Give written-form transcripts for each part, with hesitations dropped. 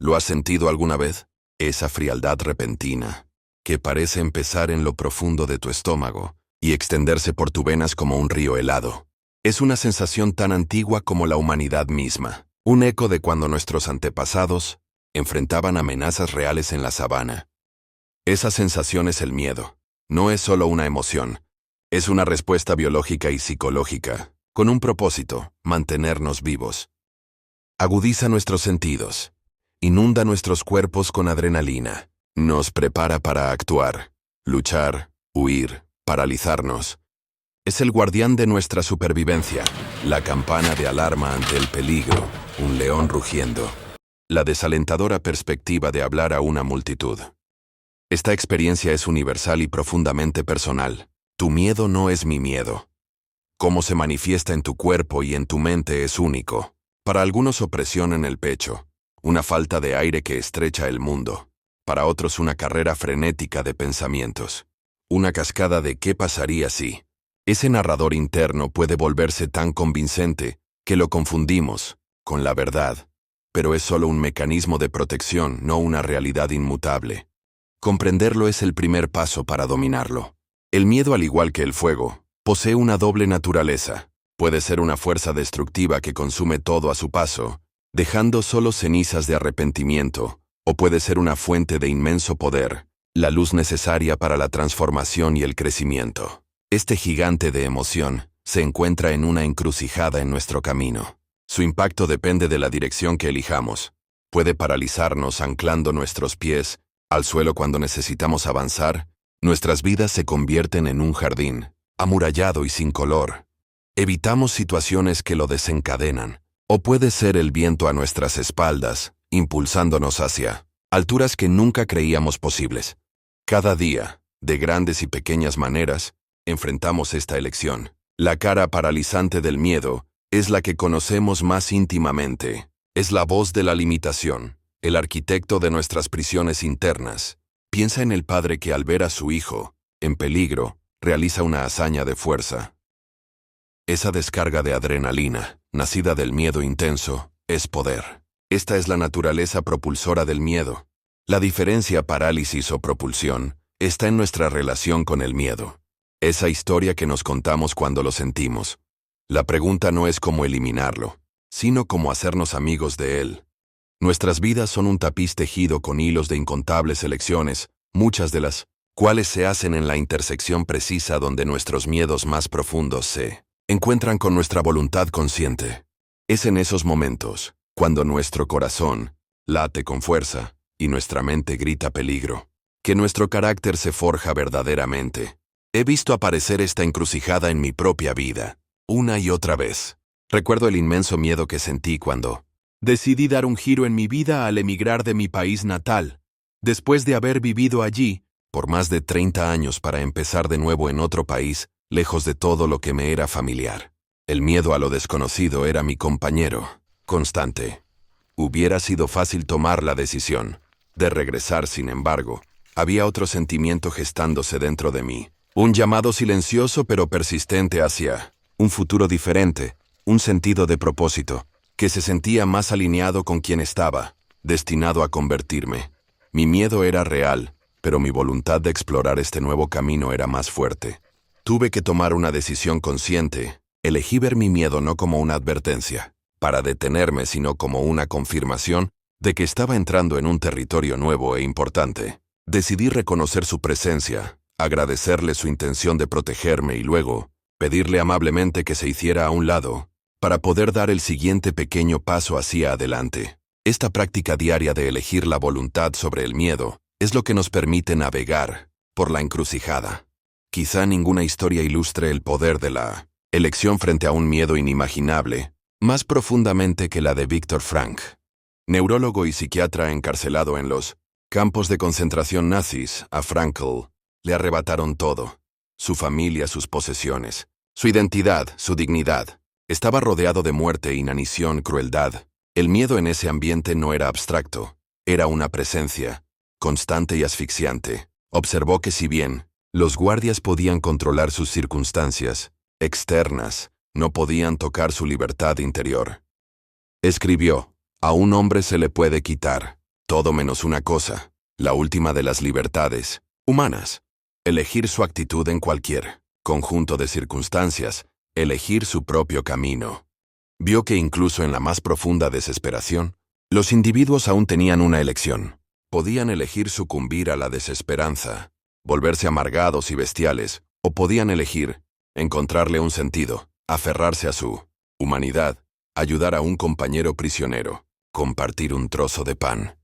¿Lo has sentido alguna vez? Esa frialdad repentina, que parece empezar en lo profundo de tu estómago y extenderse por tus venas como un río helado. Es una sensación tan antigua como la humanidad misma, un eco de cuando nuestros antepasados enfrentaban amenazas reales en la sabana. Esa sensación es el miedo. No es solo una emoción, es una respuesta biológica y psicológica, con un propósito: mantenernos vivos. Agudiza nuestros sentidos, inunda nuestros cuerpos con adrenalina, nos prepara para actuar, luchar, huir, paralizarnos. Es el guardián de nuestra supervivencia, la campana de alarma ante el peligro, un león rugiendo, la desalentadora perspectiva de hablar a una multitud. Esta experiencia es universal y profundamente personal. Tu miedo no es mi miedo. Cómo se manifiesta en tu cuerpo y en tu mente es único. Para algunos, opresión en el pecho, una falta de aire que estrecha el mundo. Para otros, una carrera frenética de pensamientos. Una cascada de ¿qué pasaría si? Ese narrador interno puede volverse tan convincente que lo confundimos con la verdad, pero es solo un mecanismo de protección, no una realidad inmutable. Comprenderlo es el primer paso para dominarlo. El miedo, al igual que el fuego, posee una doble naturaleza. Puede ser una fuerza destructiva que consume todo a su paso, dejando solo cenizas de arrepentimiento, o puede ser una fuente de inmenso poder, la luz necesaria para la transformación y el crecimiento. Este gigante de emoción se encuentra en una encrucijada en nuestro camino. Su impacto depende de la dirección que elijamos. Puede paralizarnos anclando nuestros pies al suelo cuando necesitamos avanzar. Nuestras vidas se convierten en un jardín, amurallado y sin color. Evitamos situaciones que lo desencadenan. O puede ser el viento a nuestras espaldas, impulsándonos hacia alturas que nunca creíamos posibles. Cada día, de grandes y pequeñas maneras, enfrentamos esta elección. La cara paralizante del miedo es la que conocemos más íntimamente. Es la voz de la limitación, el arquitecto de nuestras prisiones internas. Piensa en el padre que, al ver a su hijo en peligro, realiza una hazaña de fuerza. Esa descarga de adrenalina, nacida del miedo intenso, es poder. Esta es la naturaleza propulsora del miedo. La diferencia, parálisis o propulsión, está en nuestra relación con el miedo. Esa historia que nos contamos cuando lo sentimos. La pregunta no es cómo eliminarlo, sino cómo hacernos amigos de él. Nuestras vidas son un tapiz tejido con hilos de incontables elecciones, muchas de las cuales se hacen en la intersección precisa donde nuestros miedos más profundos se encuentran con nuestra voluntad consciente. Es en esos momentos, cuando nuestro corazón late con fuerza y nuestra mente grita peligro, que nuestro carácter se forja verdaderamente. He visto aparecer esta encrucijada en mi propia vida, una y otra vez. Recuerdo el inmenso miedo que sentí cuando decidí dar un giro en mi vida al emigrar de mi país natal, después de haber vivido allí por más de 30 años para empezar de nuevo en otro país, lejos de todo lo que me era familiar. El miedo a lo desconocido era mi compañero constante. Hubiera sido fácil tomar la decisión de regresar, sin embargo, había otro sentimiento gestándose dentro de mí. Un llamado silencioso pero persistente hacia un futuro diferente, un sentido de propósito, que se sentía más alineado con quien estaba, destinado a convertirme. Mi miedo era real, pero mi voluntad de explorar este nuevo camino era más fuerte. Tuve que tomar una decisión consciente. Elegí ver mi miedo no como una advertencia para detenerme, sino como una confirmación de que estaba entrando en un territorio nuevo e importante. Decidí reconocer su presencia, agradecerle su intención de protegerme y luego pedirle amablemente que se hiciera a un lado para poder dar el siguiente pequeño paso hacia adelante. Esta práctica diaria de elegir la voluntad sobre el miedo es lo que nos permite navegar por la encrucijada. Quizá ninguna historia ilustre el poder de la elección frente a un miedo inimaginable más profundamente que la de Viktor Frankl, neurólogo y psiquiatra encarcelado en los campos de concentración nazis. A Frankl le arrebataron todo: su familia, sus posesiones, su identidad, su dignidad. Estaba rodeado de muerte, inanición, crueldad. El miedo en ese ambiente no era abstracto, era una presencia, constante y asfixiante. Observó que si bien los guardias podían controlar sus circunstancias externas, no podían tocar su libertad interior. Escribió: a un hombre se le puede quitar Todo menos una cosa, la última de las libertades humanas. Elegir su actitud en cualquier conjunto de circunstancias, elegir su propio camino. Vio que incluso en la más profunda desesperación, los individuos aún tenían una elección. Podían elegir sucumbir a la desesperanza, volverse amargados y bestiales, o podían elegir encontrarle un sentido, aferrarse a su humanidad, ayudar a un compañero prisionero, compartir un trozo de pan.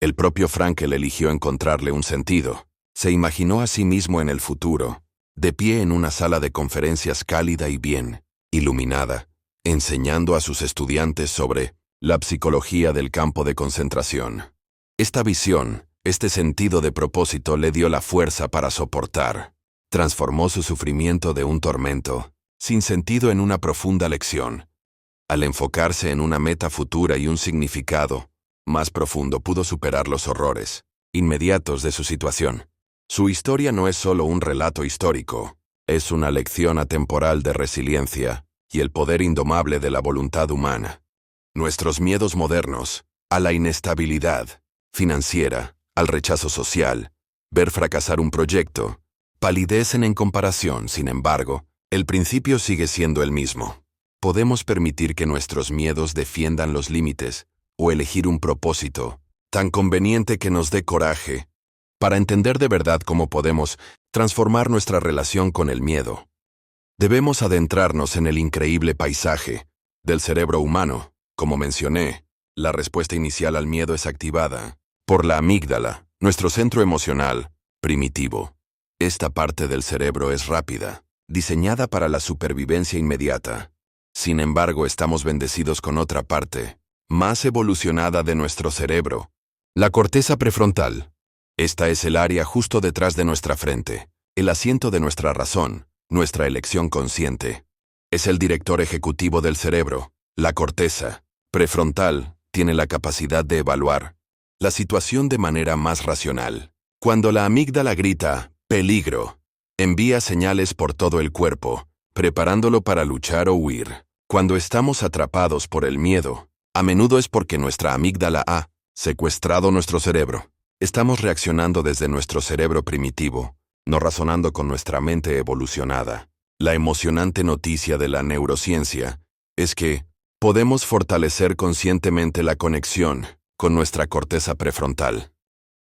El propio Frankl eligió encontrarle un sentido. Se imaginó a sí mismo en el futuro, de pie en una sala de conferencias cálida y bien iluminada, enseñando a sus estudiantes sobre la psicología del campo de concentración. Esta visión, este sentido de propósito le dio la fuerza para soportar. Transformó su sufrimiento de un tormento sin sentido en una profunda lección. Al enfocarse en una meta futura y un significado más profundo, pudo superar los horrores inmediatos de su situación. Su historia no es solo un relato histórico, es una lección atemporal de resiliencia y el poder indomable de la voluntad humana. Nuestros miedos modernos, a la inestabilidad financiera, al rechazo social, ver fracasar un proyecto, palidecen en comparación. Sin embargo, el principio sigue siendo el mismo. Podemos permitir que nuestros miedos defiendan los límites o elegir un propósito tan conveniente que nos dé coraje para entender de verdad cómo podemos transformar nuestra relación con el miedo. Debemos adentrarnos en el increíble paisaje del cerebro humano. Como mencioné, la respuesta inicial al miedo es activada por la amígdala, nuestro centro emocional primitivo. Esta parte del cerebro es rápida, diseñada para la supervivencia inmediata. Sin embargo, estamos bendecidos con otra parte, más evolucionada de nuestro cerebro, la corteza prefrontal. Esta es el área justo detrás de nuestra frente, el asiento de nuestra razón, nuestra elección consciente. Es el director ejecutivo del cerebro. La corteza prefrontal tiene la capacidad de evaluar la situación de manera más racional. Cuando la amígdala grita «peligro», envía señales por todo el cuerpo, preparándolo para luchar o huir. Cuando estamos atrapados por el miedo, a menudo es porque nuestra amígdala ha secuestrado nuestro cerebro. Estamos reaccionando desde nuestro cerebro primitivo, no razonando con nuestra mente evolucionada. La emocionante noticia de la neurociencia es que podemos fortalecer conscientemente la conexión con nuestra corteza prefrontal.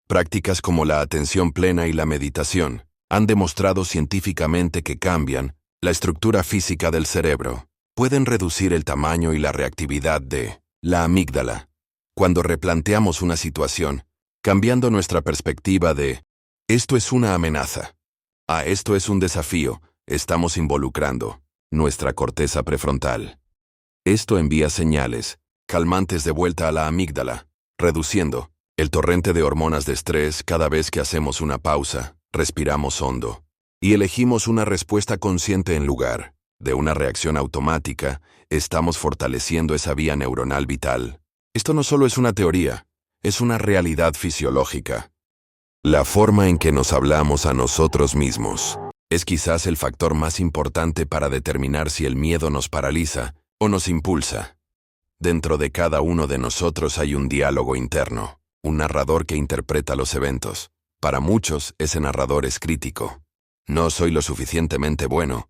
Prácticas como la atención plena y la meditación han demostrado científicamente que cambian la estructura física del cerebro. Pueden reducir el tamaño y la reactividad de la amígdala. Cuando replanteamos una situación, cambiando nuestra perspectiva de «esto es una amenaza» a «esto es un desafío», estamos involucrando nuestra corteza prefrontal. Esto envía señales calmantes de vuelta a la amígdala, reduciendo el torrente de hormonas de estrés. Cada vez que hacemos una pausa, respiramos hondo y elegimos una respuesta consciente en lugar de una reacción automática, estamos fortaleciendo esa vía neuronal vital. Esto no solo es una teoría, es una realidad fisiológica. La forma en que nos hablamos a nosotros mismos es quizás el factor más importante para determinar si el miedo nos paraliza o nos impulsa. Dentro de cada uno de nosotros hay un diálogo interno, un narrador que interpreta los eventos. Para muchos, ese narrador es crítico. No soy lo suficientemente bueno.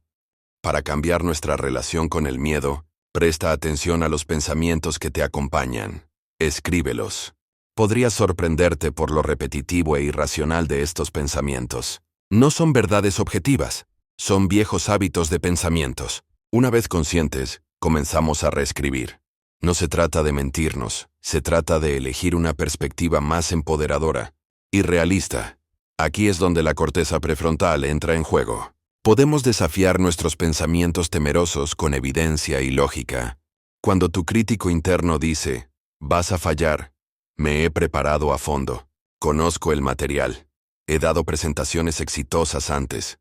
Para cambiar nuestra relación con el miedo, presta atención a los pensamientos que te acompañan. Escríbelos. Podrías sorprenderte por lo repetitivo e irracional de estos pensamientos. No son verdades objetivas, son viejos hábitos de pensamientos. Una vez conscientes, comenzamos a reescribir. No se trata de mentirnos, se trata de elegir una perspectiva más empoderadora y realista. Aquí es donde la corteza prefrontal entra en juego. Podemos desafiar nuestros pensamientos temerosos con evidencia y lógica. Cuando tu crítico interno dice, «vas a fallar», me he preparado a fondo, conozco el material, he dado presentaciones exitosas antes,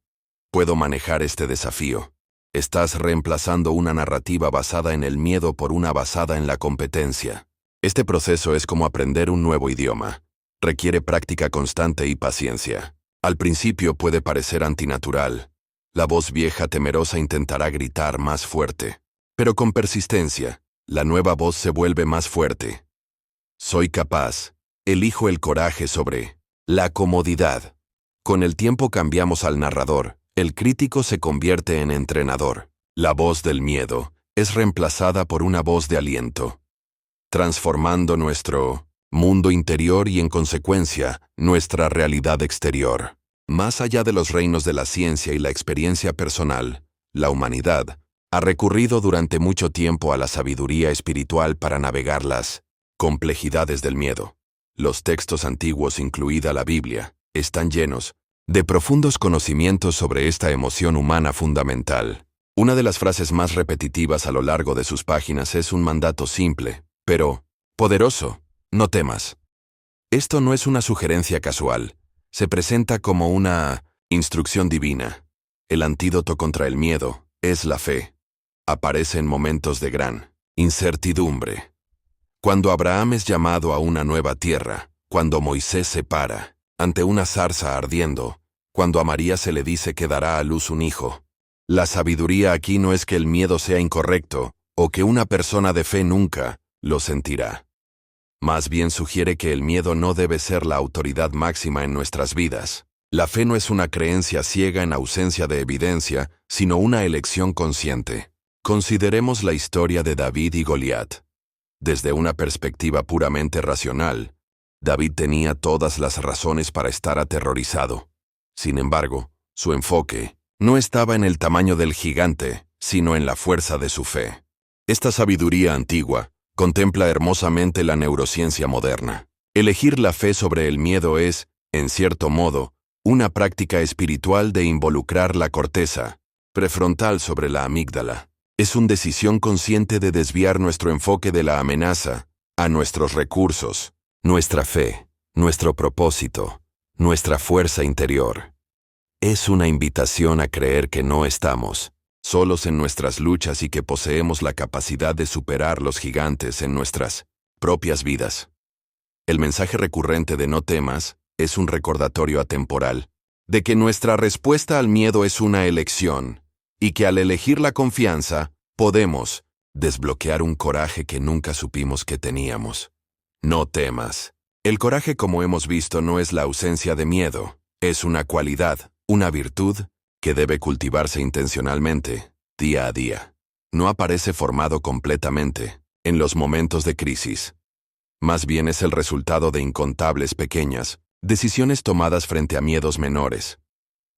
puedo manejar este desafío. Estás reemplazando una narrativa basada en el miedo por una basada en la competencia. Este proceso es como aprender un nuevo idioma. Requiere práctica constante y paciencia. Al principio puede parecer antinatural. La voz vieja temerosa intentará gritar más fuerte. Pero con persistencia, la nueva voz se vuelve más fuerte. Soy capaz, elijo el coraje sobre la comodidad. Con el tiempo cambiamos al narrador, el crítico se convierte en entrenador. La voz del miedo es reemplazada por una voz de aliento, transformando nuestro mundo interior y, en consecuencia, nuestra realidad exterior. Más allá de los reinos de la ciencia y la experiencia personal, la humanidad ha recurrido durante mucho tiempo a la sabiduría espiritual para navegar las complejidades del miedo. Los textos antiguos, incluida la Biblia, están llenos de profundos conocimientos sobre esta emoción humana fundamental. Una de las frases más repetitivas a lo largo de sus páginas es un mandato simple, pero poderoso: no temas. Esto no es una sugerencia casual, se presenta como una instrucción divina. El antídoto contra el miedo es la fe. Aparece en momentos de gran incertidumbre. Cuando Abraham es llamado a una nueva tierra, cuando Moisés se para ante una zarza ardiendo, cuando a María se le dice que dará a luz un hijo. La sabiduría aquí no es que el miedo sea incorrecto, o que una persona de fe nunca lo sentirá. Más bien sugiere que el miedo no debe ser la autoridad máxima en nuestras vidas. La fe no es una creencia ciega en ausencia de evidencia, sino una elección consciente. Consideremos la historia de David y Goliat. Desde una perspectiva puramente racional, David tenía todas las razones para estar aterrorizado. Sin embargo, su enfoque no estaba en el tamaño del gigante, sino en la fuerza de su fe. Esta sabiduría antigua contempla hermosamente la neurociencia moderna. Elegir la fe sobre el miedo es, en cierto modo, una práctica espiritual de involucrar la corteza prefrontal sobre la amígdala. Es una decisión consciente de desviar nuestro enfoque de la amenaza a nuestros recursos, nuestra fe, nuestro propósito, nuestra fuerza interior. Es una invitación a creer que no estamos solos en nuestras luchas y que poseemos la capacidad de superar los gigantes en nuestras propias vidas. El mensaje recurrente de no temas es un recordatorio atemporal de que nuestra respuesta al miedo es una elección y que al elegir la confianza podemos desbloquear un coraje que nunca supimos que teníamos. No temas. El coraje, como hemos visto, no es la ausencia de miedo, es una cualidad, una virtud que debe cultivarse intencionalmente, día a día. No aparece formado completamente en los momentos de crisis. Más bien es el resultado de incontables pequeñas decisiones tomadas frente a miedos menores.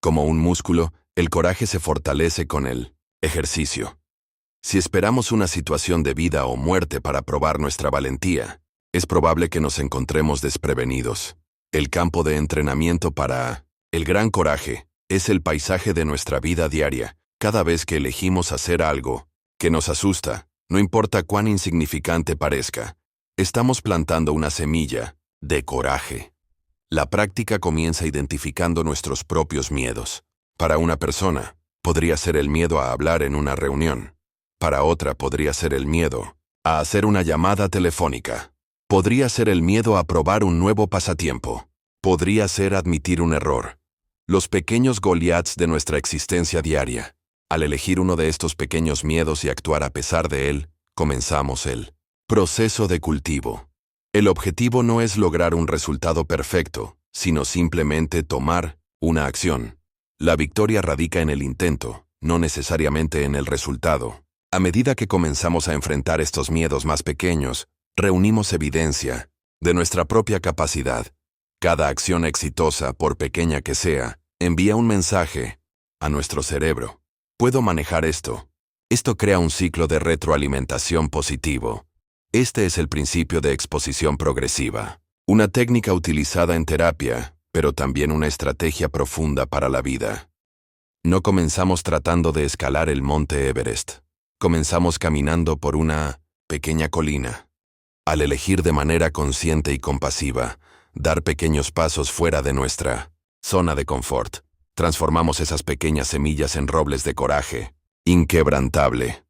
Como un músculo, el coraje se fortalece con el ejercicio. Si esperamos una situación de vida o muerte para probar nuestra valentía, es probable que nos encontremos desprevenidos. El campo de entrenamiento para el gran coraje es el paisaje de nuestra vida diaria. Cada vez que elegimos hacer algo que nos asusta, no importa cuán insignificante parezca, estamos plantando una semilla de coraje. La práctica comienza identificando nuestros propios miedos. Para una persona, podría ser el miedo a hablar en una reunión. Para otra podría ser el miedo a hacer una llamada telefónica. Podría ser el miedo a probar un nuevo pasatiempo. Podría ser admitir un error. Los pequeños Goliaths de nuestra existencia diaria. Al elegir uno de estos pequeños miedos y actuar a pesar de él, comenzamos el proceso de cultivo. El objetivo no es lograr un resultado perfecto, sino simplemente tomar una acción. La victoria radica en el intento, no necesariamente en el resultado. A medida que comenzamos a enfrentar estos miedos más pequeños, reunimos evidencia de nuestra propia capacidad. Cada acción exitosa, por pequeña que sea, envía un mensaje a nuestro cerebro. Puedo manejar esto. Esto crea un ciclo de retroalimentación positivo. Este es el principio de exposición progresiva, una técnica utilizada en terapia, pero también una estrategia profunda para la vida. No comenzamos tratando de escalar el monte Everest. Comenzamos caminando por una pequeña colina. Al elegir de manera consciente y compasiva, dar pequeños pasos fuera de nuestra zona de confort, transformamos esas pequeñas semillas en robles de coraje, inquebrantable.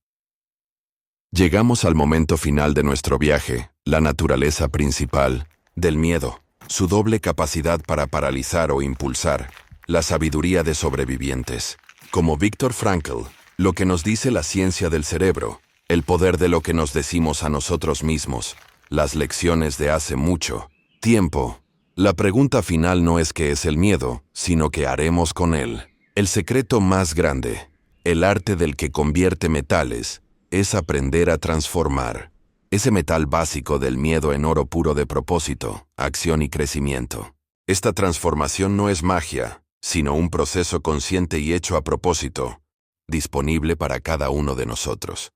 Llegamos al momento final de nuestro viaje, la naturaleza principal del miedo, su doble capacidad para paralizar o impulsar, la sabiduría de sobrevivientes. Como Viktor Frankl, lo que nos dice la ciencia del cerebro, el poder de lo que nos decimos a nosotros mismos, las lecciones de hace mucho Tiempo. La pregunta final no es qué es el miedo, sino qué haremos con él. El secreto más grande, el arte del que convierte metales, es aprender a transformar ese metal básico del miedo en oro puro de propósito, acción y crecimiento. Esta transformación no es magia, sino un proceso consciente y hecho a propósito, disponible para cada uno de nosotros.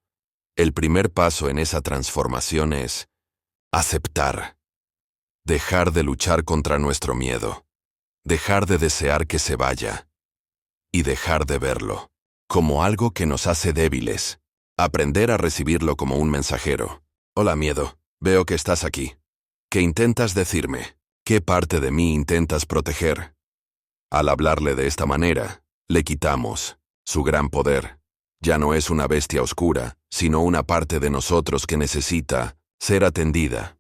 El primer paso en esa transformación es aceptar. Dejar de luchar contra nuestro miedo. Dejar de desear que se vaya. Y dejar de verlo como algo que nos hace débiles. Aprender a recibirlo como un mensajero. Hola miedo, veo que estás aquí. ¿Qué intentas decirme? ¿Qué parte de mí intentas proteger? Al hablarle de esta manera, le quitamos su gran poder. Ya no es una bestia oscura, sino una parte de nosotros que necesita ser atendida.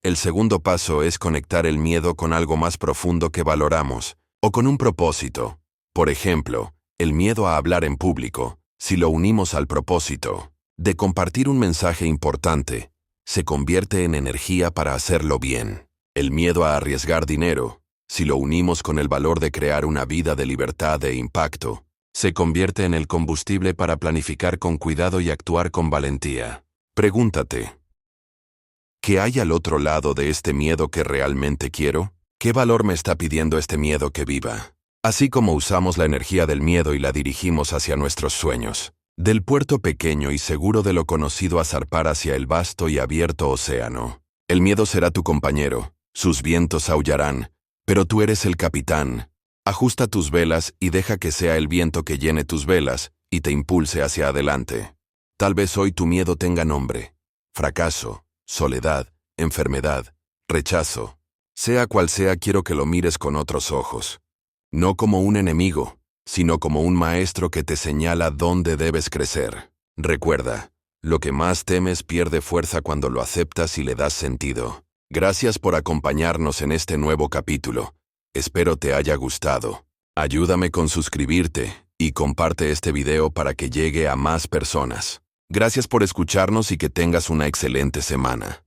El segundo paso es conectar el miedo con algo más profundo que valoramos, o con un propósito. Por ejemplo, el miedo a hablar en público, si lo unimos al propósito de compartir un mensaje importante, se convierte en energía para hacerlo bien. El miedo a arriesgar dinero, si lo unimos con el valor de crear una vida de libertad e impacto, se convierte en el combustible para planificar con cuidado y actuar con valentía. Pregúntate, ¿qué hay al otro lado de este miedo que realmente quiero? ¿Qué valor me está pidiendo este miedo que viva? Así como usamos la energía del miedo y la dirigimos hacia nuestros sueños, del puerto pequeño y seguro de lo conocido a zarpar hacia el vasto y abierto océano. El miedo será tu compañero, sus vientos aullarán, pero tú eres el capitán. Ajusta tus velas y deja que sea el viento que llene tus velas y te impulse hacia adelante. Tal vez hoy tu miedo tenga nombre: fracaso, soledad, enfermedad, rechazo. Sea cual sea, quiero que lo mires con otros ojos. No como un enemigo, sino como un maestro que te señala dónde debes crecer. Recuerda, lo que más temes pierde fuerza cuando lo aceptas y le das sentido. Gracias por acompañarnos en este nuevo capítulo. Espero te haya gustado. Ayúdame con suscribirte y comparte este video para que llegue a más personas. Gracias por escucharnos y que tengas una excelente semana.